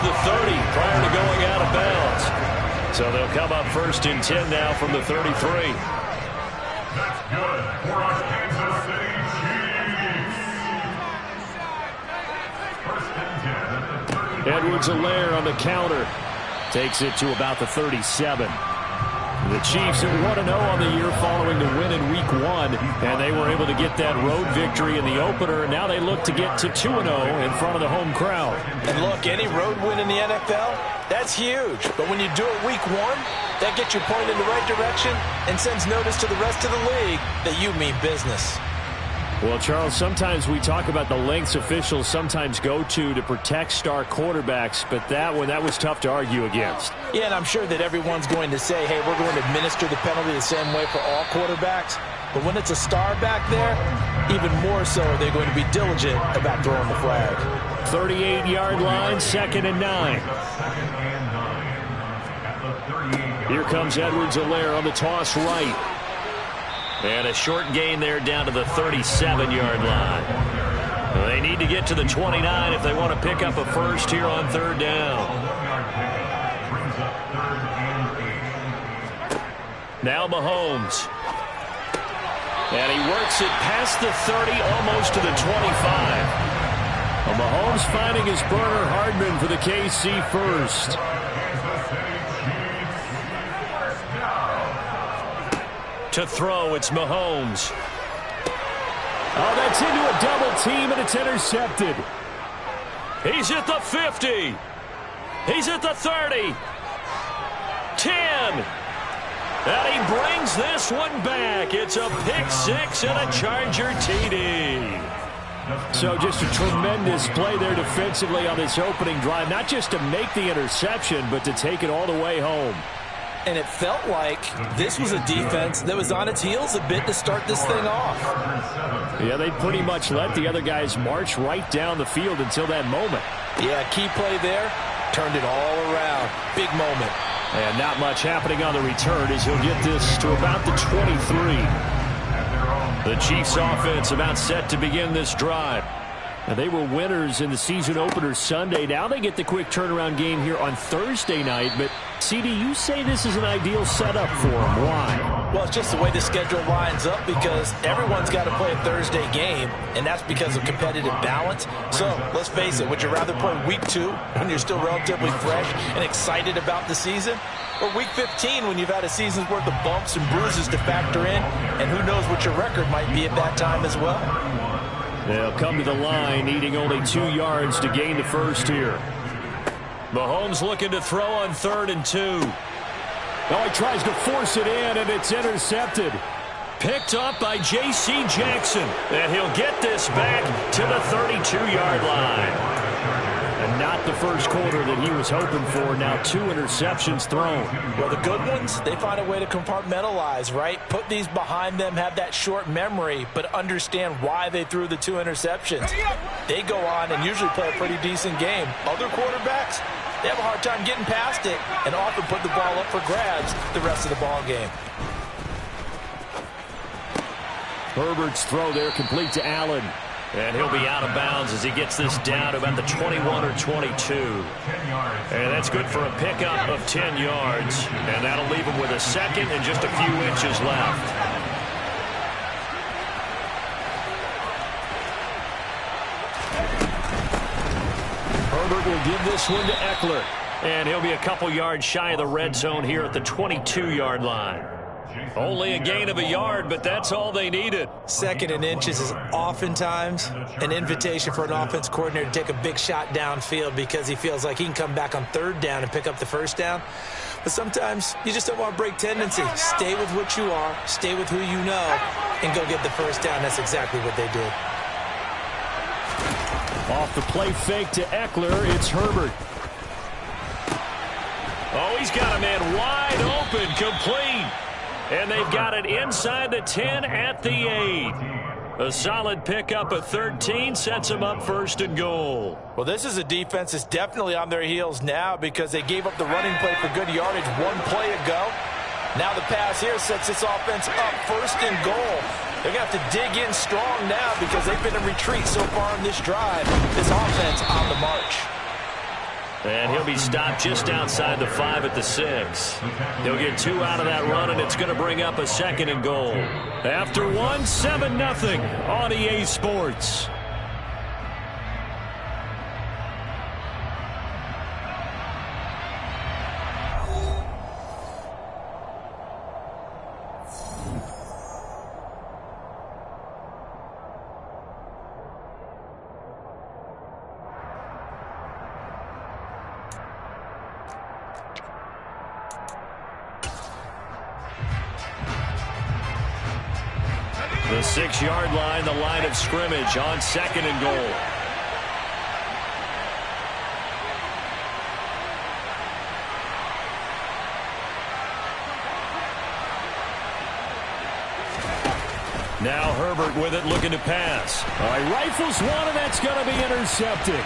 the 30 prior to going out of bounds. So they'll come up 1st and 10 now from the 33. That's good for our Kansas City Chiefs. 1st and 10 at the 30. Edwards-Helaire on the counter. Takes it to about the 37. The Chiefs are 1-0 on the year following the win in Week 1, and they were able to get that road victory in the opener, and now they look to get to 2-0 in front of the home crowd. And look, any road win in the NFL, that's huge. But when you do it Week 1, that gets you pointed in the right direction and sends notice to the rest of the league that you mean business. Well, Charles, sometimes we talk about the lengths officials sometimes go to protect star quarterbacks, but that was tough to argue against. Yeah, and I'm sure that everyone's going to say, hey, we're going to administer the penalty the same way for all quarterbacks. But when it's a star back there, even more so they're going to be diligent about throwing the flag. 38-yard line, 2nd and 9. Here comes Edwards-Helaire on the toss right. And a short gain there down to the 37-yard line. They need to get to the 29 if they want to pick up a first here on 3rd down. Now Mahomes. And he works it past the 30, almost to the 25. Well, Mahomes finding his burner Hardman for the KC first. To throw, it's Mahomes. Oh, that's into a double team, and it's intercepted. He's at the 50. He's at the 30. 10. And he brings this one back. It's a pick 6 and a Charger TD. So just a tremendous play there defensively on this opening drive. Not just to make the interception, but to take it all the way home. And it felt like this was a defense that was on its heels a bit to start this thing off. Yeah, they pretty much let the other guys march right down the field until that moment. Yeah, key play there, turned it all around. Big moment. And not much happening on the return as he'll get this to about the 23. The Chiefs offense about set to begin this drive. Now, they were winners in the season opener Sunday. Now they get the quick turnaround game here on Thursday night. But, CD, you say this is an ideal setup for them. Why? Well, it's just the way the schedule lines up because everyone's got to play a Thursday game, and that's because of competitive balance. So, let's face it, would you rather play Week 2 when you're still relatively fresh and excited about the season? Or Week 15 when you've had a season's worth of bumps and bruises to factor in, and who knows what your record might be at that time as well? They'll come to the line, needing only 2 yards to gain the first here. Mahomes looking to throw on 3rd and 2. Oh, he tries to force it in, and it's intercepted. Picked up by J.C. Jackson. And he'll get this back to the 32-yard line. And not the first quarter that he was hoping for. Now 2 interceptions thrown. Well, the good ones, they find a way to compartmentalize, right? Put these behind them, have that short memory, but understand why they threw the 2 interceptions. They go on and usually play a pretty decent game. Other quarterbacks, they have a hard time getting past it and often put the ball up for grabs the rest of the ball game. Herbert's throw there complete to Allen. And he'll be out of bounds as he gets this down to about the 21 or 22. And that's good for a pickup of 10 yards. And that'll leave him with a second and just a few inches left. Herbert will give this one to Eckler. And he'll be a couple yards shy of the red zone here at the 22-yard line. Only a gain of a yard, but that's all they needed. 2nd and inches is oftentimes an invitation for an offense coordinator to take a big shot downfield because he feels like he can come back on 3rd down and pick up the 1st down. But sometimes you just don't want to break tendency. Stay with what you are, stay with who you know, and go get the 1st down. That's exactly what they did. Off the play fake to Eckler, it's Herbert. Oh, he's got a man wide open, complete. And they've got it inside the 10 at the 8. A solid pickup of 13 sets them up 1st and goal. Well, this is a defense that's definitely on their heels now because they gave up the running play for good yardage 1 play ago. Now the pass here sets this offense up 1st and goal. They're going to have to dig in strong now because they've been in retreat so far in this drive. This offense on the march. And he'll be stopped just outside the 5 at the 6. He'll get 2 out of that run, and it's going to bring up a 2nd and goal. After 1, 7-0 on EA Sports. The 6-yard line, the line of scrimmage on 2nd and goal. Now Herbert with it, looking to pass. All right, rifles one, and that's going to be intercepted.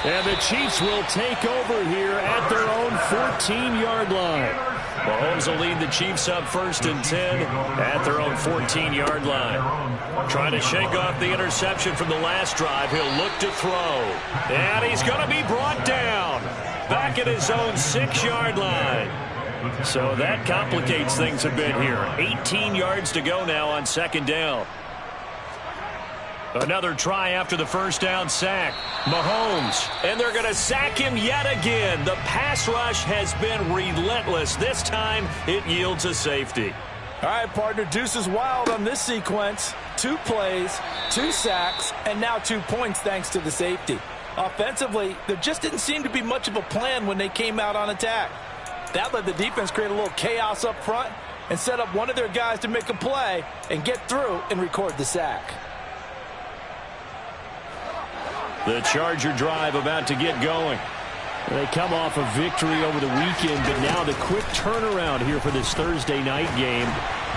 And the Chiefs will take over here at their own 14-yard line. Mahomes will lead the Chiefs up 1st and 10 at their own 14-yard line. Trying to shake off the interception from the last drive. He'll look to throw. And he's going to be brought down back at his own 6-yard line. So that complicates things a bit here. 18 yards to go now on 2nd down. Another try after the 1st down sack. Mahomes, and they're going to sack him yet again. The pass rush has been relentless. This time, it yields a safety. All right, partner, deuce is wild on this sequence. 2 plays, 2 sacks, and now 2 points thanks to the safety. Offensively, there just didn't seem to be much of a plan when they came out on attack. That let the defense create a little chaos up front and set up one of their guys to make a play and get through and record the sack. The Charger drive about to get going. They come off a victory over the weekend, but now the quick turnaround here for this Thursday night game.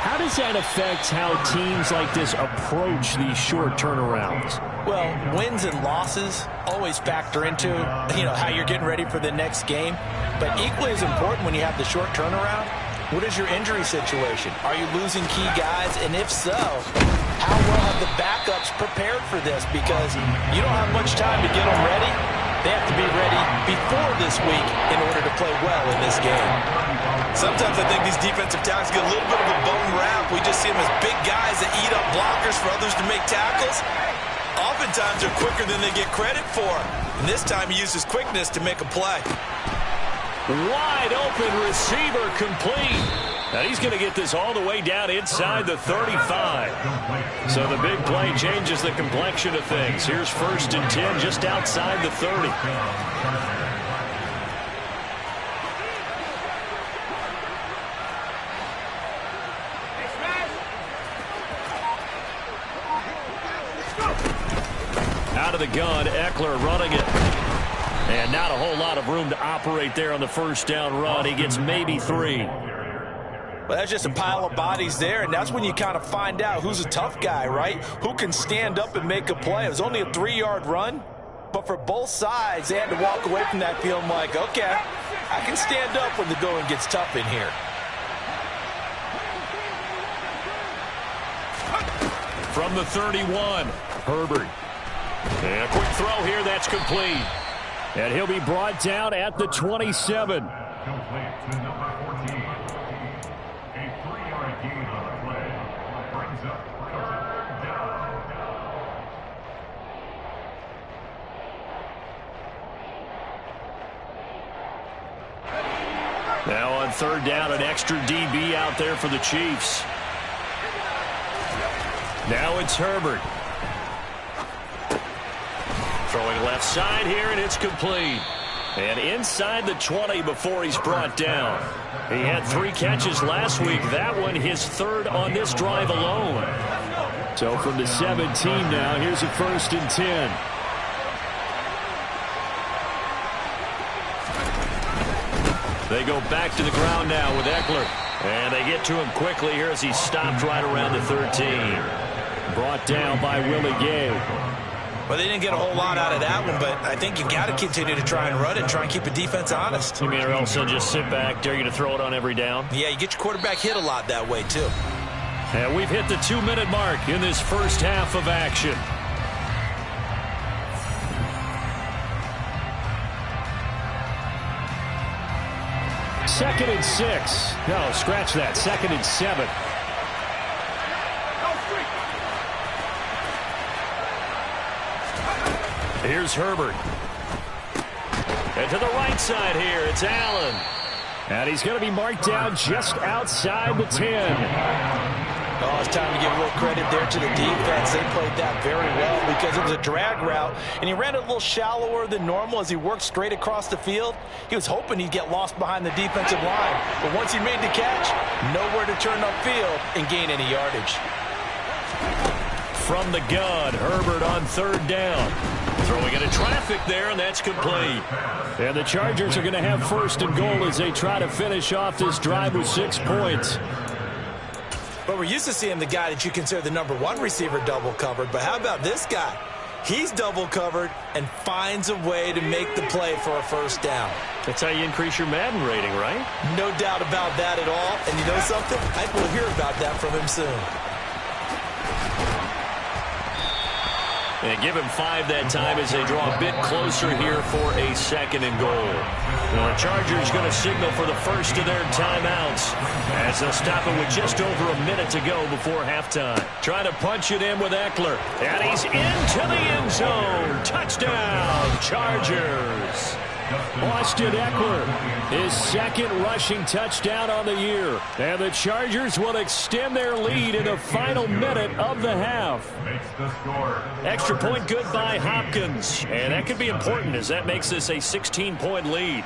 How does that affect how teams like this approach these short turnarounds? Well, wins and losses always factor into, how you're getting ready for the next game. But equally as important when you have the short turnaround, what is your injury situation? Are you losing key guys? And if so, how well have the backups prepared for this? Because you don't have much time to get them ready. They have to be ready before this week in order to play well in this game. Sometimes I think these defensive tackles get a little bit of a bum rap. We just see them as big guys that eat up blockers for others to make tackles. Oftentimes they're quicker than they get credit for. And this time he used his quickness to make a play. Wide open receiver complete. Now he's going to get this all the way down inside the 35. So the big play changes the complexion of things. Here's 1st and 10 just outside the 30. Out of the gun, Eckler running it. And not a whole lot of room to operate there on the 1st down run. He gets maybe 3. Well, that's just a pile of bodies there, and that's when you kind of find out who's a tough guy, right? Who can stand up and make a play. It was only a 3-yard run, but for both sides, they had to walk away from that feeling like, okay, I can stand up when the going gets tough in here. From the 31, Herbert. And a quick throw here, that's complete. And he'll be brought down at the 27. Complete to number 14. A 3-yard gain on the play. Brings up 3rd down. Now on 3rd down, an extra DB out there for the Chiefs. Now it's Herbert. Throwing left side here, and it's complete. And inside the 20 before he's brought down. He had 3 catches last week. That one his 3rd on this drive alone. So from the 17 now, here's a 1st and 10. They go back to the ground now with Eckler. And they get to him quickly here as he's stopped right around the 13. Brought down by Willie Gay. Well, they didn't get a whole lot out of that one, but I think you've got to continue to try and run it and try and keep the defense honest. You mean or else they'll just sit back, dare you to throw it on every down? Yeah, you get your quarterback hit a lot that way, too. And we've hit the 2-minute mark in this first half of action. 2nd and 6. No, scratch that. 2nd and 7. Here's Herbert. And to the right side here, it's Allen. And he's going to be marked down just outside the 10. Oh, it's time to give a little credit there to the defense. They played that very well because it was a drag route, and he ran it a little shallower than normal as he worked straight across the field. He was hoping he'd get lost behind the defensive line, but once he made the catch, nowhere to turn upfield and gain any yardage. From the gun, Herbert on 3rd down. Throwing into traffic there, and that's complete. And the Chargers are going to have 1st and goal as they try to finish off this drive with 6 points. But we're used to seeing the guy that you consider the #1 receiver double covered. But how about this guy? He's double covered and finds a way to make the play for a 1st down. That's how you increase your Madden rating, right? No doubt about that at all. And you know something? I think we'll hear about that from him soon. And give him 5 that time as they draw a bit closer here for a 2nd and goal. Well, the Chargers going to signal for the first of their timeouts as they'll stop it with just over a minute to go before halftime. Trying to punch it in with Eckler. And he's into the end zone. Touchdown, Chargers. Austin Eckler, his 2nd rushing touchdown on the year. And the Chargers will extend their lead in the final minute of the half. Extra point good by Hopkins. And that could be important as that makes this a 16-point lead.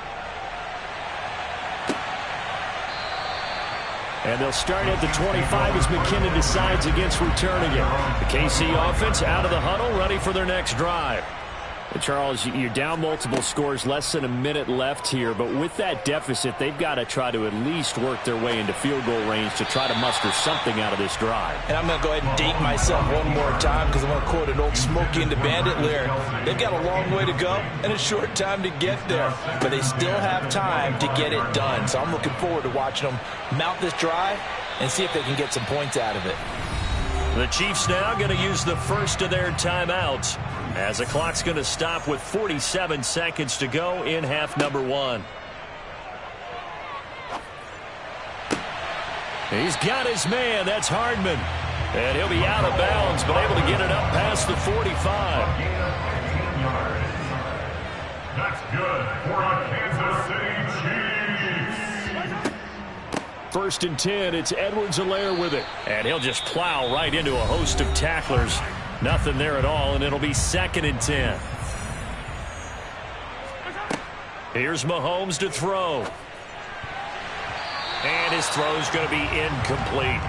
And they'll start at the 25 as McKinnon decides against returning it. The KC offense out of the huddle, ready for their next drive. Charles, you're down multiple scores, less than a minute left here, but with that deficit, they've got to try to at least work their way into field goal range to try to muster something out of this drive. And I'm going to go ahead and date myself one more time because I want to quote an old Smokey and the Bandit lyric. They've got a long way to go and a short time to get there, but they still have time to get it done. So I'm looking forward to watching them mount this drive and see if they can get some points out of it. The Chiefs now going to use the first of their timeouts as the clock's going to stop with 47 seconds to go in half number 1. He's got his man. That's Hardman. And he'll be out of bounds, but able to get it up past the 45. That's good for a Kansas City Chiefs. 1st and 10. It's Edwards-Helaire with it. And he'll just plow right into a host of tacklers. Nothing there at all, and it'll be 2nd and 10. Here's Mahomes to throw. And his throw's going to be incomplete.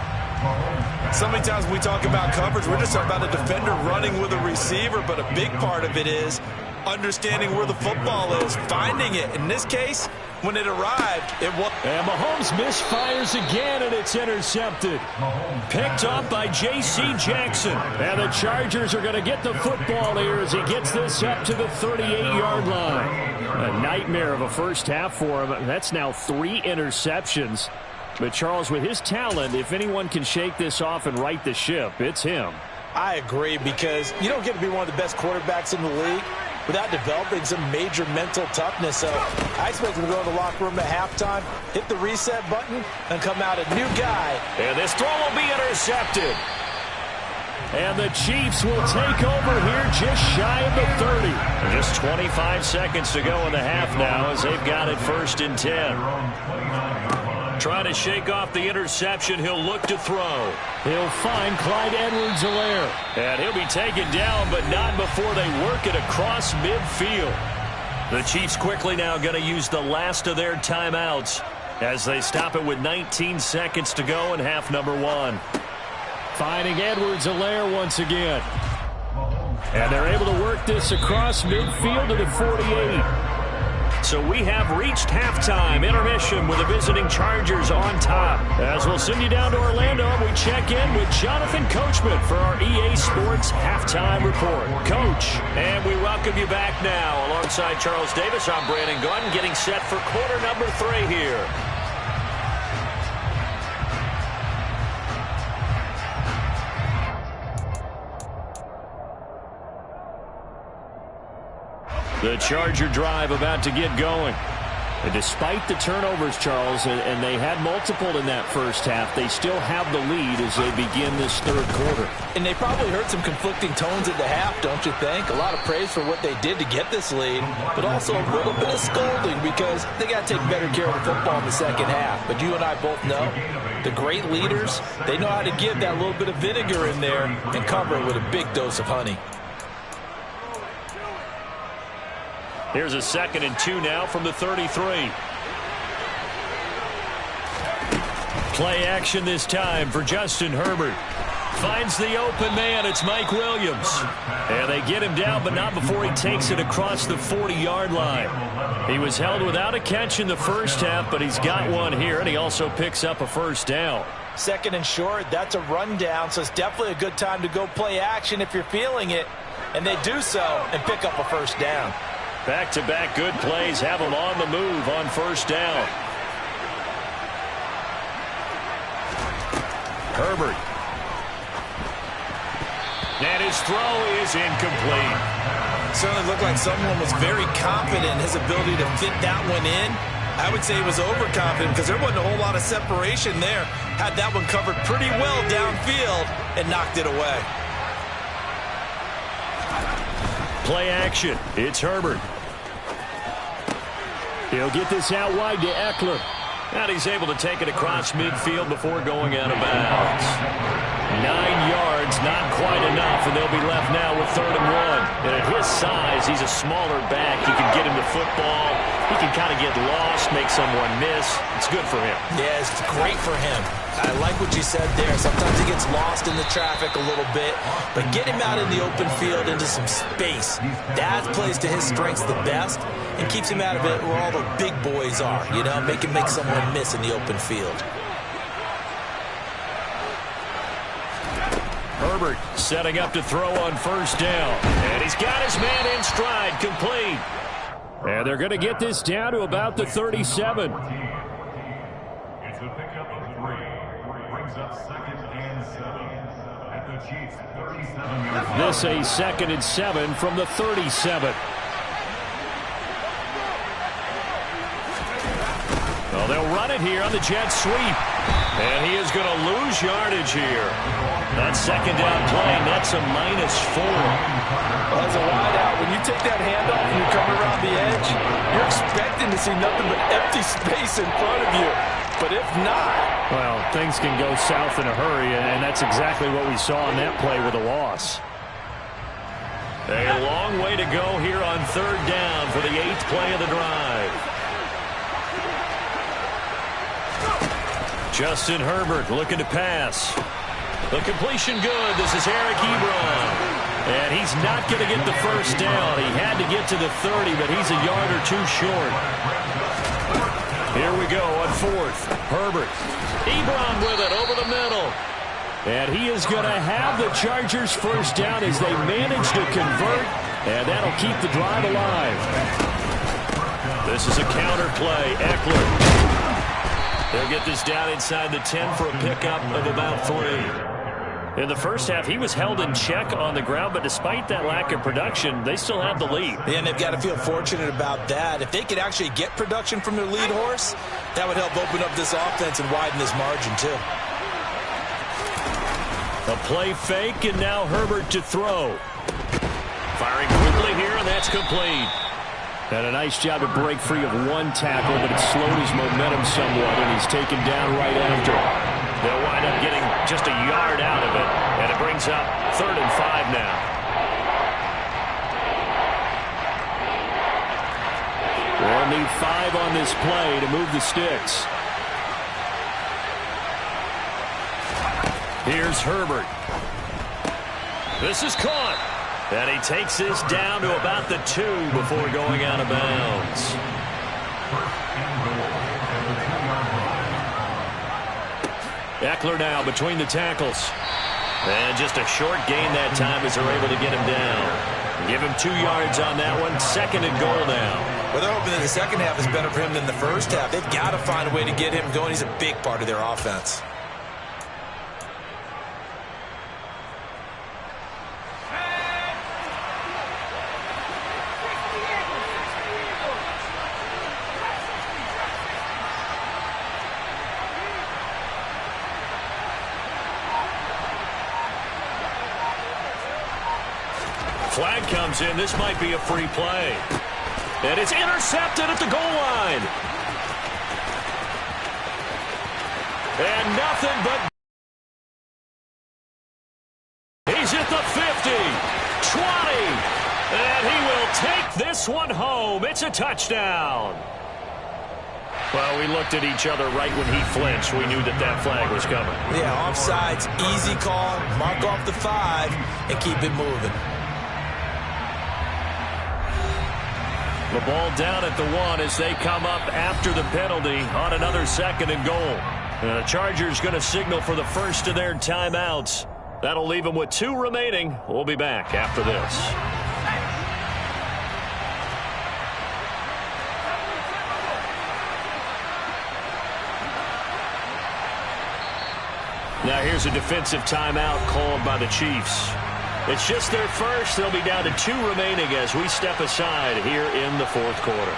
So many times when we talk about coverage, we're just talking about a defender running with a receiver, but a big part of it is understanding where the football is, finding it. In this case, when it arrived, it was. And Mahomes misfires again, and it's intercepted. Picked up by J.C. Jackson. And the Chargers are going to get the football here as he gets this up to the 38-yard line. A nightmare of a first half for him. That's now 3 interceptions. But Charles, with his talent, if anyone can shake this off and right the ship, it's him. I agree, because you don't get to be one of the best quarterbacks in the league without developing some major mental toughness. So I expect him to go in the locker room at halftime, hit the reset button, and come out a new guy. And this throw will be intercepted. And the Chiefs will take over here just shy of the 30. Just 25 seconds to go in the half now as they've got it 1st and 10. Trying to shake off the interception. He'll look to throw. He'll find Clyde Edwards-Helaire. And he'll be taken down, but not before they work it across midfield. The Chiefs quickly now going to use the last of their timeouts as they stop it with 19 seconds to go in half number 1. Finding Edwards-Helaire once again. And they're able to work this across midfield to the 48. So we have reached halftime. Intermission with the visiting Chargers on top. As we'll send you down to Orlando, we check in with Jonathan Coachman for our EA Sports Halftime Report. Coach, and we welcome you back now. Alongside Charles Davis, I'm Brandon Gaudin, getting set for quarter number 3 here. The Charger drive about to get going. And despite the turnovers, Charles, and they had multiple in that first half, they still have the lead as they begin this third quarter. And they probably heard some conflicting tones at the half, don't you think? A lot of praise for what they did to get this lead, but also a little bit of scolding because they got to take better care of the football in the second half. But you and I both know the great leaders, they know how to give that little bit of vinegar in there and cover it with a big dose of honey. Here's a 2nd and 2 now from the 33. Play action this time for Justin Herbert. Finds the open man. It's Mike Williams. And they get him down, but not before he takes it across the 40-yard line. He was held without a catch in the first half, but he's got one here, and he also picks up a first down. 2nd and short, that's a rundown, so it's definitely a good time to go play action if you're feeling it. And they do so and pick up a first down. Back-to-back good plays have him on the move on first down. Herbert. And his throw is incomplete. Certainly looked like someone was very confident in his ability to fit that one in. I would say he was overconfident because there wasn't a whole lot of separation there. Had that one covered pretty well downfield and knocked it away. Play action. It's Herbert. He'll get this out wide to Eckler. And he's able to take it across midfield before going out of bounds. 9 yards, not quite enough, and they'll be left now with 3rd and 1. And at his size, he's a smaller back. You can get him the football. He can kind of get lost, make someone miss. It's good for him. Yeah, it's great for him. I like what you said there. Sometimes he gets lost in the traffic a little bit, but get him out in the open field into some space. That plays to his strengths the best and keeps him out of it where all the big boys are, you know, make someone miss in the open field. Herbert setting up to throw on first down. And he's got his man in stride, complete. And they're going to get this down to about the 37. It's a pickup of 3. Brings up 2nd and 7. At the Chiefs' 37-yard line. This a 2nd and 7 from the 37. Well, they'll run it here on the jet sweep. And he is going to lose yardage here. That 2nd down play, that's a -4. Well, as a wideout, when you take that handoff and you come around the edge, you're expecting to see nothing but empty space in front of you. But if not... Well, things can go south in a hurry, and that's exactly what we saw in that play with a loss. A long way to go here on 3rd down for the 8th play of the drive. Justin Herbert looking to pass. The completion good. This is Eric Ebron. And he's not going to get the first down. He had to get to the 30, but he's a yard or two short. Here we go on 4th. Herbert. Ebron with it over the middle. And he is going to have the Chargers first down as they manage to convert. And that'll keep the drive alive. This is a counter play. Eckler. They'll get this down inside the 10 for a pickup of about 3. In the first half, he was held in check on the ground, but despite that lack of production, they still have the lead. Yeah, and they've got to feel fortunate about that. If they could actually get production from their lead horse, that would help open up this offense and widen this margin, too. A play fake, and now Herbert to throw. Firing quickly here, and that's complete. And a nice job to break free of one tackle, but it slowed his momentum somewhat, and he's taken down right after. They'll wind up getting just a yard out of it, and it brings up 3rd and 5 now. We'll need 5 on this play to move the sticks. Here's Herbert. This is caught. And he takes this down to about the 2 before going out of bounds. Eckler now between the tackles. And just a short gain that time as they're able to get him down. Give him 2 yards on that one. 2nd and goal now. Well, they're hoping that the second half is better for him than the first half. They've got to find a way to get him going. He's a big part of their offense. Flag comes in. This might be a free play. And it's intercepted at the goal line. And nothing but... He's at the 50, 20, and he will take this one home. It's a touchdown. Well, we looked at each other right when he flinched. We knew that that flag was coming. Yeah, offsides, easy call. Mark off the 5 and keep it moving. The ball down at the 1 as they come up after the penalty on another 2nd and goal. And the Chargers going to signal for the first of their timeouts. That'll leave them with 2 remaining. We'll be back after this. Now here's a defensive timeout called by the Chiefs. It's just their first. They'll be down to 2 remaining as we step aside here in the 4th quarter.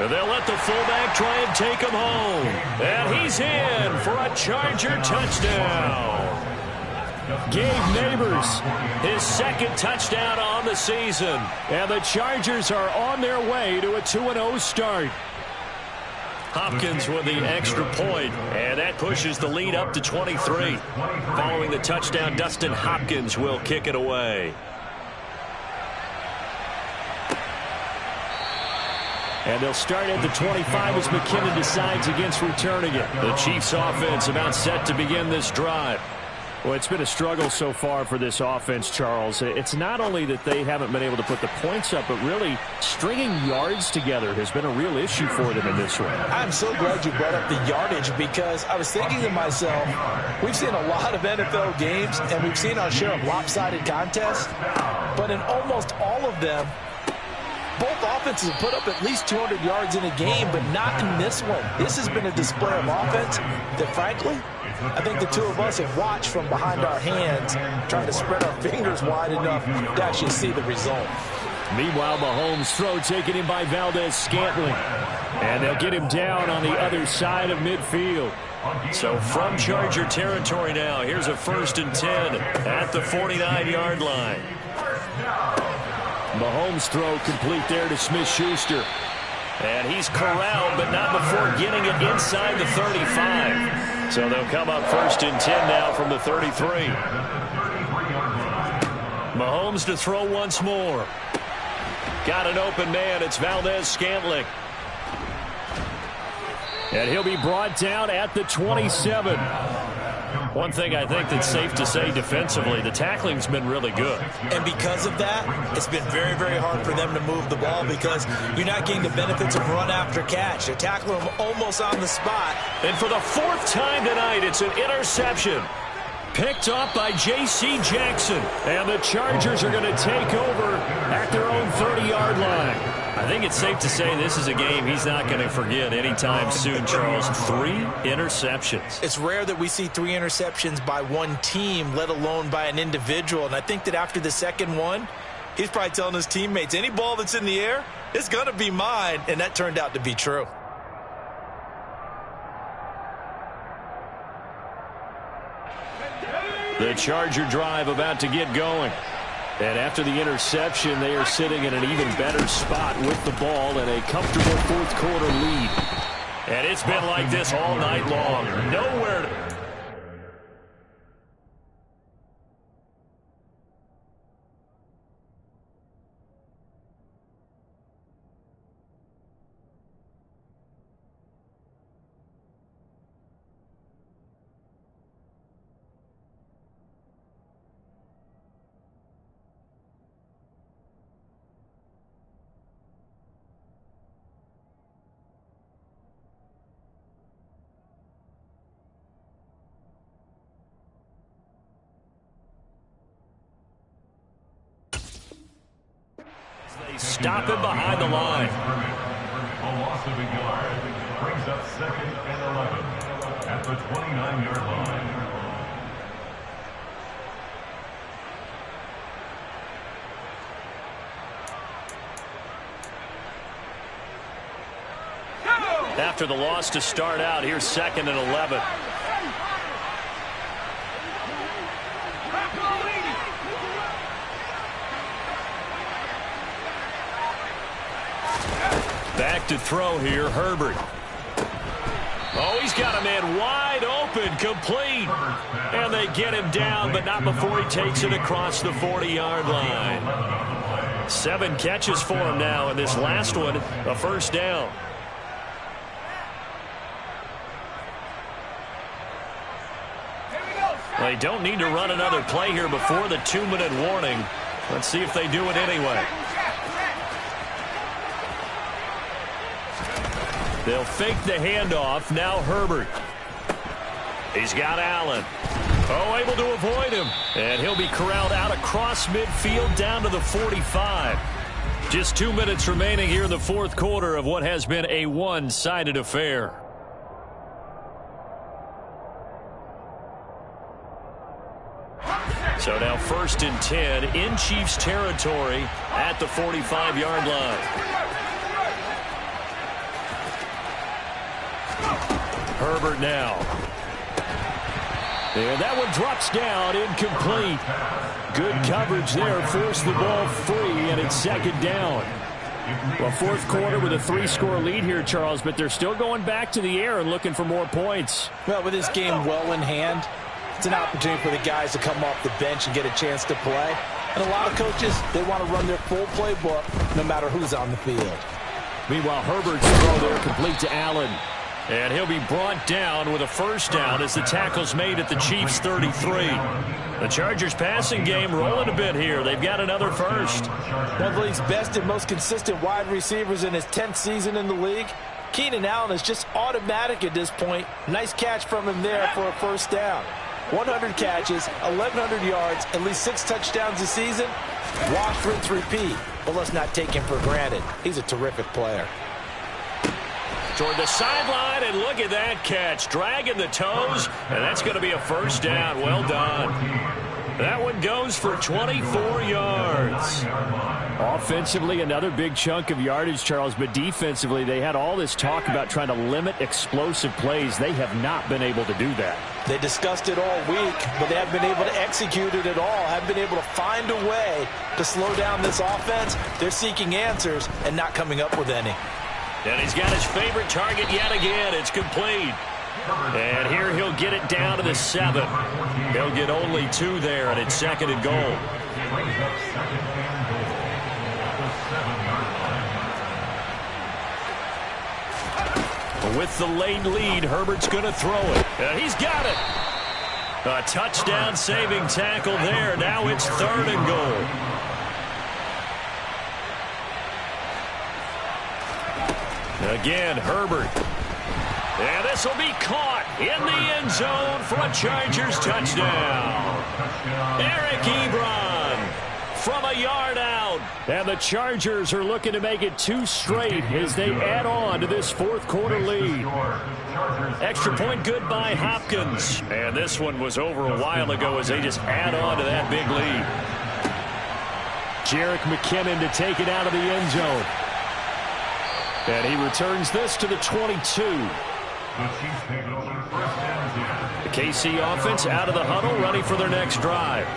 And they'll let the fullback try and take him home. And he's in for a Charger touchdown. Gabe Neighbors, his 2nd touchdown on the season. And the Chargers are on their way to a 2-0 start. Hopkins with the extra point, and that pushes the lead up to 23. Following the touchdown, Dustin Hopkins will kick it away. And they'll start at the 25 as McKinnon decides against returning it. The Chiefs offense about set to begin this drive. Well, it's been a struggle so far for this offense, Charles. It's not only that they haven't been able to put the points up, but really stringing yards together has been a real issue for them in this one. I'm so glad you brought up the yardage because I was thinking to myself, we've seen a lot of NFL games and we've seen our share of lopsided contests, but in almost all of them, both offenses have put up at least 200 yards in a game, but not in this one. This has been a display of offense that, frankly, I think the 2 of us have watched from behind our hands, trying to spread our fingers wide enough to actually see the result. Meanwhile, Mahomes' throw taken in by Valdes-Scantling. And they'll get him down on the other side of midfield. So from Charger territory now, here's a 1st and 10 at the 49-yard line. Mahomes' throw complete there to Smith-Schuster. And he's corralled, but not before getting it inside the 35. So they'll come up 1st and 10 now from the 33. Mahomes to throw once more. Got an open man. It's Valdes-Scantling. And he'll be brought down at the 27. One thing I think that's safe to say defensively, the tackling's been really good. And because of that, it's been very, very hard for them to move the ball because you're not getting the benefits of run after catch. They're tackling them almost on the spot. And for the 4th time tonight, it's an interception. Picked up by J.C. Jackson. And the Chargers are going to take over at their own 30-yard line. I think it's safe to say this is a game he's not going to forget anytime soon, Charles. 3 interceptions. It's rare that we see 3 interceptions by one team, let alone by an individual. And I think that after the 2nd one, he's probably telling his teammates, any ball that's in the air, it's going to be mine. And that turned out to be true. The Charger drive about to get going. And after the interception, they are sitting in an even better spot with the ball and a comfortable 4th quarter lead. And it's been like this all night long. Nowhere to... Stop him behind the line. A loss of a yard brings up 2nd and 11 at the 29-yard line. After the loss to start out, here's 2nd and 11. Back to throw here, Herbert. Oh, he's got a man wide open, complete. And they get him down, but not before he takes it across the 40-yard line. 7 catches for him now, and this last one, a first down. They don't need to run another play here before the 2-minute warning. Let's see if they do it anyway. They'll fake the handoff. Now Herbert. He's got Allen. Oh, able to avoid him. And he'll be corralled out across midfield down to the 45. Just 2 minutes remaining here in the fourth quarter of what has been a one-sided affair. So now 1st and 10 in Chiefs territory at the 45-yard line. Herbert now. And that one drops down, incomplete. Good coverage there, forced the ball free, and it's 2nd down. Well, fourth quarter with a 3-score lead here, Charles, but they're still going back to the air and looking for more points. Well, with this game well in hand, it's an opportunity for the guys to come off the bench and get a chance to play. And a lot of coaches, they want to run their full playbook no matter who's on the field. Meanwhile, Herbert's throw there complete to Allen. And he'll be brought down with a first down as the tackle's made at the Chiefs' 33. The Chargers passing game rolling a bit here. They've got another first. One of the league's best and most consistent wide receivers in his 10th season in the league. Keenan Allen is just automatic at this point. Nice catch from him there for a first down. 100 catches, 1,100 yards, at least 6 touchdowns this season. Wash, rinse, repeat. But let's not take him for granted. He's a terrific player. Toward the sideline, and look at that catch. Dragging the toes, and that's going to be a first down. Well done. That one goes for 24 yards. Offensively, another big chunk of yardage, Charles, but defensively, they had all this talk about trying to limit explosive plays. They have not been able to do that. They discussed it all week, but they haven't been able to execute it at all. Haven't been able to find a way to slow down this offense. They're seeking answers and not coming up with any. And he's got his favorite target yet again. It's complete. And here he'll get it down to the 7. He'll get only 2 there, and it's 2nd and goal. With the late lead, Herbert's going to throw it. And he's got it. A touchdown-saving tackle there. Now it's 3rd and goal. Again, Herbert. And this will be caught in the end zone for a Chargers touchdown. Eric Ebron from a yard out. And the Chargers are looking to make it 2 straight as they add on to this fourth quarter lead. Extra point good by Hopkins. And this one was over a while ago as they just add on to that big lead. Jerick McKinnon to take it out of the end zone. And he returns this to the 22. The KC offense out of the huddle, ready for their next drive.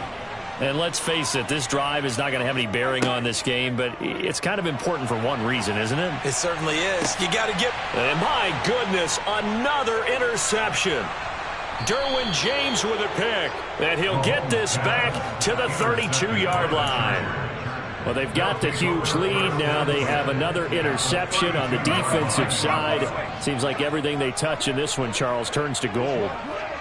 And let's face it, this drive is not going to have any bearing on this game, but it's kind of important for one reason, isn't it? It certainly is. You got to get... And my goodness, another interception. Derwin James with a pick. And he'll get this back to the 32-yard line. Well, they've got the huge lead. Now they have another interception on the defensive side. Seems like everything they touch in this one, Charles, turns to gold.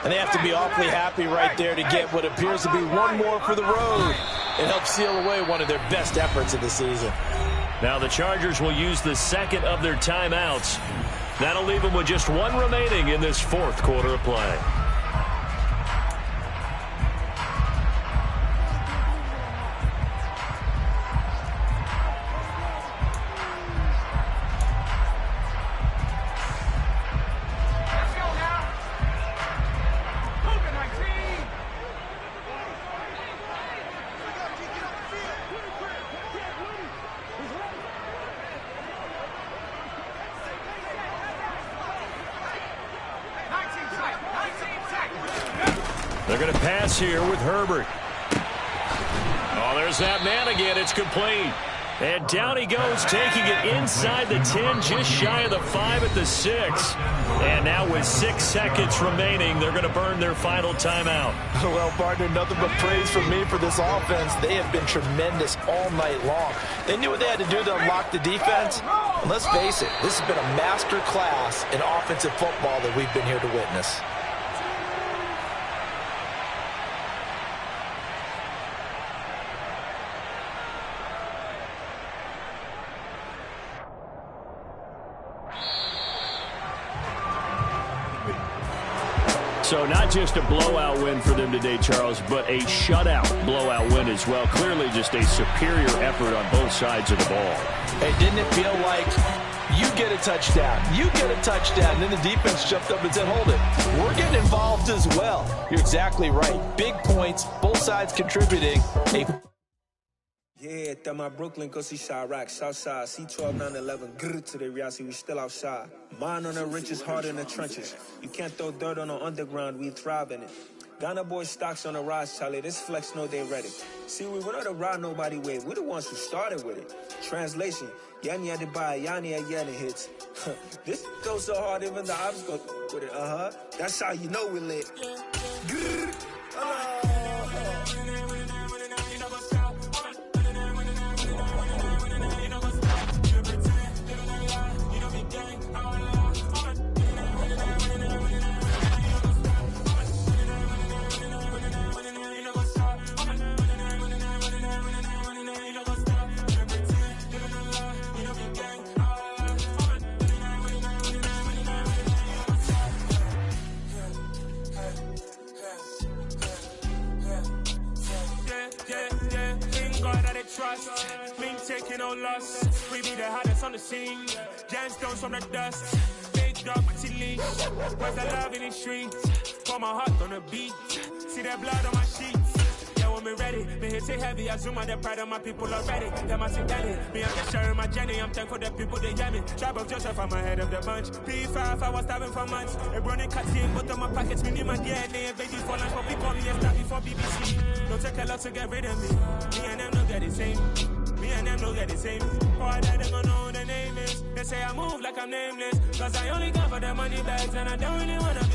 And they have to be awfully happy right there to get what appears to be one more for the road. It helps seal away one of their best efforts of the season. Now the Chargers will use the 2nd of their timeouts. That'll leave them with just 1 remaining in this fourth quarter of play. They're going to pass here with Herbert. Oh, there's that man again. It's complete. And down he goes, taking it inside the 10, just shy of the 5 at the 6. And now with 6 seconds remaining, they're going to burn their final timeout. Well, partner, nothing but praise from me for this offense. They have been tremendous all night long. They knew what they had to do to unlock the defense. And let's face it, this has been a master class in offensive football that we've been here to witness. So not just a blowout win for them today, Charles, but a shutout blowout win as well. Clearly just a superior effort on both sides of the ball. Hey, didn't it feel like you get a touchdown, you get a touchdown, and then the defense jumped up and said, hold it, we're getting involved as well. You're exactly right. Big points, both sides contributing. Yeah, that my Brooklyn, go see Chirac, Southside, C12, 911, grrr to the reality, we still outside. Mine on the riches, hard in the trenches. You can't throw dirt on the underground, we thrive in it. Ghana boys stocks on the rise, Charlie, this flex know they ready. See, we were not to ride nobody wave, we the ones who started with it. Translation, Yanni had to buy, Yanni had Yanni hits. This goes so hard, even the ops go with it, That's how you know we lit. Grrr, trust, me taking no loss. We be the hottest on the scene. Gemstones from the dust. Big dog, Matty leash. Where's the love in the streets? Pour my heart on the beat. See that blood on my sheets. Yeah, when me ready, me hit it heavy. I zoom on the pride of my people already. Them I see Delhi. Me, I'm just sharing my journey. I'm thankful the people they hear me. Tribe of Joseph, I'm ahead of the bunch. P5, I was starving for months. A running cut in, but on my pockets, me need my DNA. And babies for lunch, but people me and start before BBC. Don't take a lot to get rid of me. Me and them don't get the same. Me and them don't get the same. Boy, they don't know who the name is. They say I move like I'm nameless. Cause I only got for the money bags and I don't really wanna